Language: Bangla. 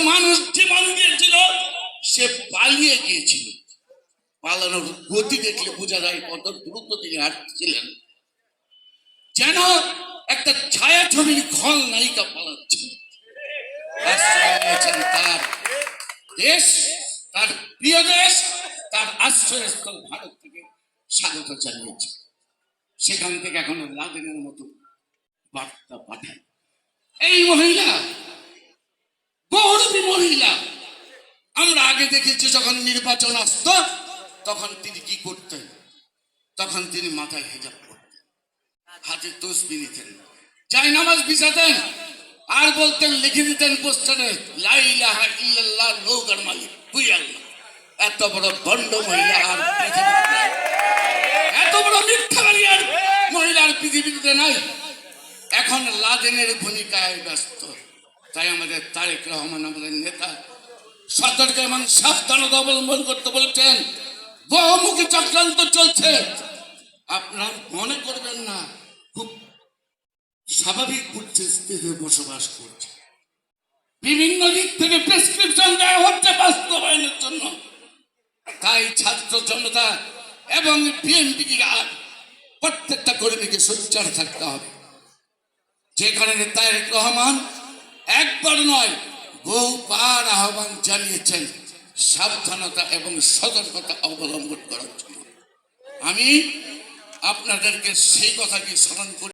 মানুষ জীবন দিয়েছিল, সে পালিয়ে গিয়েছিল। পালানোর গতি দেখলে বোঝা যায় কত দ্রুত তিনি হাঁটছিলেন, যেন একটা ছায়াছবির খলনায়িকা পালাচ্ছে। তার দেশ, তার প্রিয় দেশ, তার আশ্রয়স্থল ভারত থেকে স্বাগত জানিয়েছে। সেখান থেকে এখন লাদেনের মতো বার্তা পাঠায়। এই মহিলা গৌরবী মহিলা। আমরা আগে দেখেছি যখন নির্বাচন আসত তখন তিনি কি করতেন, তখন তিনি মাথায় হেজাব করতেন, হাতে তসবি নিতেন, জায় নামাজ বিছাতেন, আর বলতেন, লিখে দিতেন পোস্টারে, লা ইলাহা ইল্লাল্লাহ, নৌকার মালিক তুই আল্লাহ। এত বড় ভণ্ড মহিলা আর পৃথিবীতে, এত বড় মিথ্যাবাদী আর মহিলার পৃথিবীতে নাই। এখন লাদেনের ভূমিকায় ব্যস্ত। তাই আমাদের তারেক রহমান, আমাদের নেতা, সতর্ক এবং সাবধানতা অবলম্বন করতে বলছেন। বহুমুখী চক্রান্ত চলছে। আপনার মনে করবেন না, খুব স্বাভাবিক পরিস্থিতিতে বসবাস করছে। বিভিন্ন দিক থেকে প্রেসক্রিপশন দেওয়া হচ্ছে বাস্তবায়নের জন্য। তাই ছাত্র জনতা এবং বিএনপি প্রত্যেকটা কর্মীকে সোচ্চার থাকতে হবে। যে কারণে তারেক রহমান একবার নয় বহুবার আহ্বান জানিয়েছেন সাবধানতা এবং সতর্কতা অবলম্বন করার জন্য। আমি আপনাদেরকে সেই কথাকে স্মরণ করি।